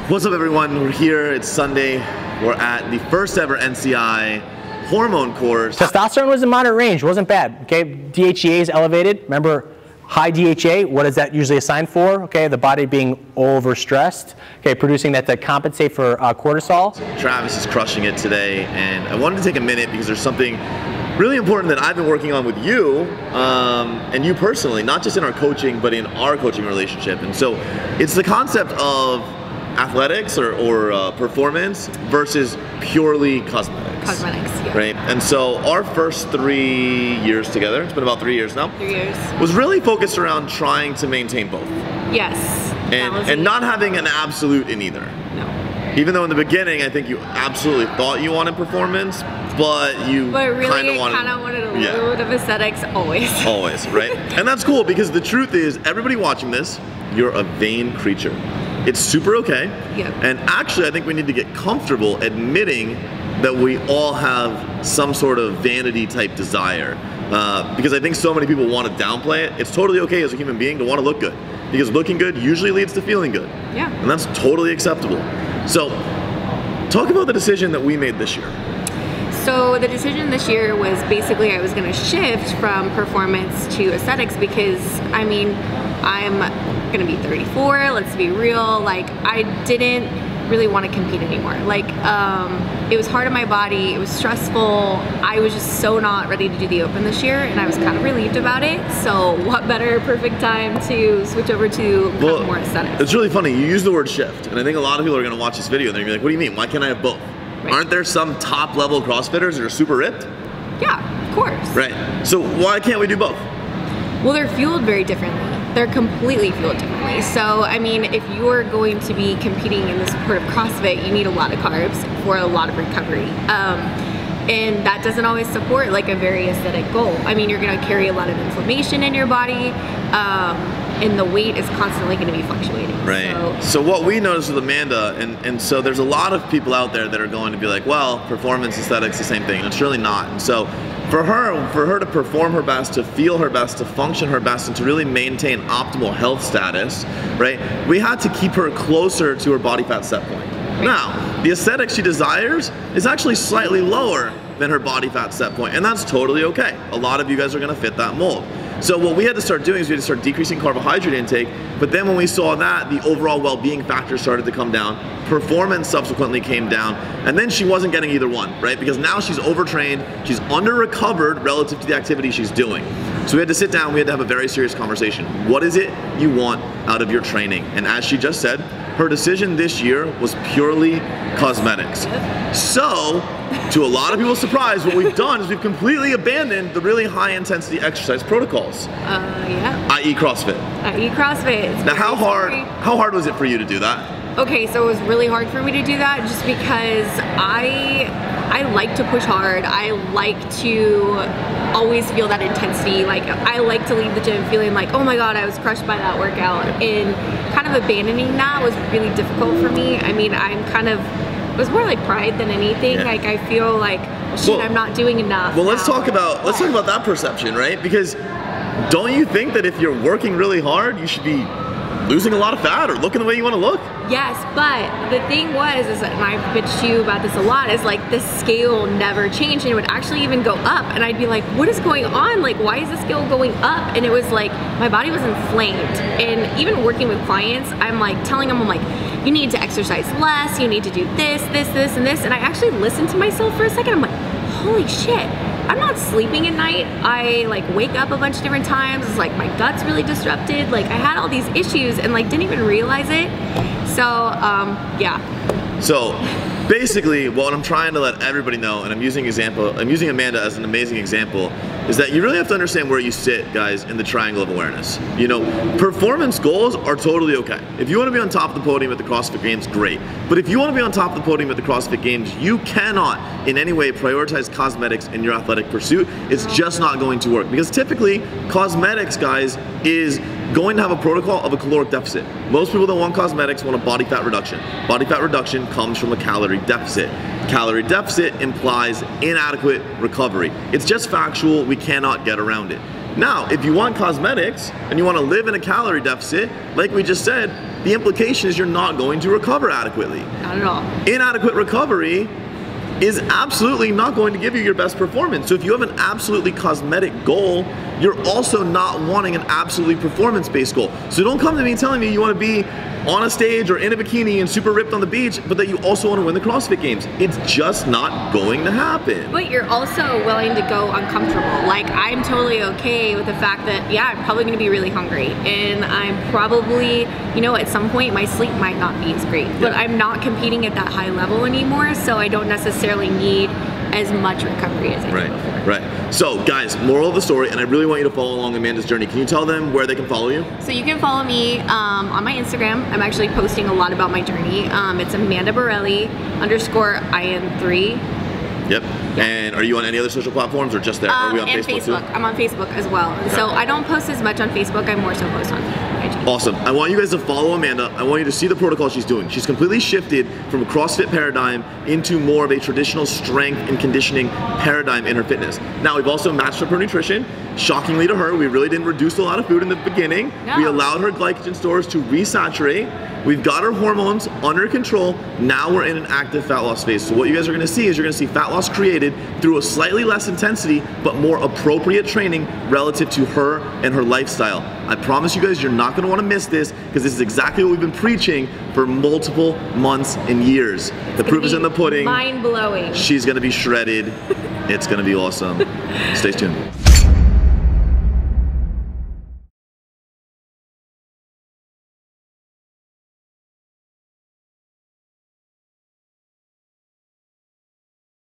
What's up, everyone? We're here. It's Sunday. We're at the first ever NCI hormone course. Testosterone was in moderate range. Wasn't bad. Okay, DHEA is elevated. Remember, high DHEA. What is that usually a sign for? Okay, the body being overstressed. Okay, producing that to compensate for cortisol. Travis is crushing it today, and I wanted to take a minute because there's something really important that I've been working on with you, and you personally, not just in our coaching, but in our coaching relationship. And so it's the concept of athletics or performance versus purely cosmetics. Cosmetics, yeah. Right? And so our first 3 years together, it's been about 3 years now. 3 years. Was really focused around trying to maintain both. Yes. And not having an absolute in either. No. Even though in the beginning, I think you absolutely thought you wanted performance, but really kind of wanted a little bit of aesthetics always. Always, right? And that's cool because the truth is, everybody watching this, you're a vain creature. It's super okay. Yep. And actually, I think we need to get comfortable admitting that we all have some sort of vanity type desire. Because I think so many people want to downplay it. It's totally okay as a human being to want to look good. Because looking good usually leads to feeling good. Yeah. And that's totally acceptable. So, talk about the decision that we made this year. So the decision this year was basically I was going to shift from performance to aesthetics because, I mean, I'm going to be 34, let's be real, like I didn't really want to compete anymore. Like it was hard on my body, it was stressful, I was just so not ready to do the Open this year and I was kind of relieved about it. So what better perfect time to switch over to more aesthetics. It's really funny, you use the word shift, and I think a lot of people are going to watch this video and they're going to be like, what do you mean, why can't I have both? Right. Aren't there some top level CrossFitters that are super ripped? Yeah, of course. Right, so why can't we do both? Well, they're fueled very differently. They're completely fueled differently. So, I mean, if you're going to be competing in the sport of CrossFit, you need a lot of carbs for a lot of recovery. And that doesn't always support like a very aesthetic goal. I mean, you're gonna carry a lot of inflammation in your body, and the weight is constantly gonna be fluctuating. Right. So what we noticed with Amanda, and so there's a lot of people out there that are going to be like, well, performance aesthetics, the same thing, and it's really not. And so for her to perform her best, to feel her best, to function her best, and to really maintain optimal health status, right, we had to keep her closer to her body fat set point. Now, the aesthetic she desires is actually slightly lower than her body fat set point, and that's totally okay. A lot of you guys are gonna fit that mold. So what we had to start doing is we had to start decreasing carbohydrate intake, but then when we saw that, the overall well-being factor started to come down, performance subsequently came down, and then she wasn't getting either one, right? Because now she's overtrained, she's under-recovered relative to the activity she's doing. So we had to sit down, we had to have a very serious conversation. What is it you want out of your training? And as she just said, her decision this year was purely cosmetics. So, to a lot of people's surprise, what we've done is we've completely abandoned the really high intensity exercise protocols. Yeah. I.e. CrossFit. I.e. CrossFit. Now how hard was it for you to do that? Okay, so it was really hard for me to do that just because I like to push hard. I like to always feel that intensity. Like I like to leave the gym feeling like, oh my God, I was crushed by that workout. And kind of abandoning that was really difficult for me. I mean, it was more like pride than anything. Yeah. Like I feel like, shit, I'm not doing enough. Well, let's talk about that perception, right? Because don't you think that if you're working really hard, you should be losing a lot of fat or looking the way you want to look? Yes, but the thing is that, and I've bitched to you about this a lot, is like the scale never changed and it would actually even go up. And I'd be like, what is going on? Like, why is the scale going up? And it was like, my body was inflamed. And even working with clients, I'm like telling them, I'm like, you need to exercise less, you need to do this, this, this, and this. And I actually listened to myself for a second. I'm like, holy shit. I'm not sleeping at night. I like wake up a bunch of different times. It's like my gut's really disrupted. Like I had all these issues and like didn't even realize it. So yeah. So basically what I'm trying to let everybody know, and I'm using Amanda as an amazing example, is that you really have to understand where you sit, guys, in the triangle of awareness. You know, performance goals are totally okay. If you want to be on top of the podium at the CrossFit Games, great. But if you want to be on top of the podium at the CrossFit Games, you cannot in any way prioritize cosmetics in your athletic pursuit. It's just not going to work. Because typically, cosmetics, guys, is going to have a protocol of a caloric deficit. Most people that want cosmetics want a body fat reduction. Body fat reduction comes from a calorie deficit. Calorie deficit implies inadequate recovery. It's just factual, we cannot get around it. Now, if you want cosmetics and you want to live in a calorie deficit, like we just said, the implication is you're not going to recover adequately. Not at all. Inadequate recovery is absolutely not going to give you your best performance. So if you have an absolutely cosmetic goal, you're also not wanting an absolutely performance-based goal. So don't come to me telling me you want to be on a stage or in a bikini and super ripped on the beach, but that you also want to win the CrossFit Games. It's just not going to happen. But you're also willing to go uncomfortable. Like, I'm totally okay with the fact that, yeah, I'm probably gonna be really hungry. And I'm probably, you know, at some point my sleep might not be as great. But I'm not competing at that high level anymore, so I don't necessarily need as much recovery as I did before. Right. So guys, moral of the story, and I really want you to follow along Amanda's journey. Can you tell them where they can follow you? So you can follow me on my Instagram. I'm actually posting a lot about my journey. It's Amanda Borelli _IN3. Yep. And are you on any other social platforms or just there? Are we on and Facebook too? I'm on Facebook as well. And so I don't post as much on Facebook. I more so post on IG. Awesome. I want you guys to follow Amanda. I want you to see the protocol she's doing. She's completely shifted from a CrossFit paradigm into more of a traditional strength and conditioning paradigm in her fitness. Now, we've also matched up her nutrition. Shockingly to her, we really didn't reduce a lot of food in the beginning. No. We allowed her glycogen stores to resaturate. We've got her hormones under control. Now we're in an active fat loss phase. So what you guys are gonna see is you're gonna see fat loss created through a slightly less intensity, but more appropriate training relative to her and her lifestyle. I promise you guys, you're not gonna wanna miss this, because this is exactly what we've been preaching for multiple months and years. The proof is in the pudding. Mind blowing. She's gonna be shredded. It's gonna be awesome. Stay tuned.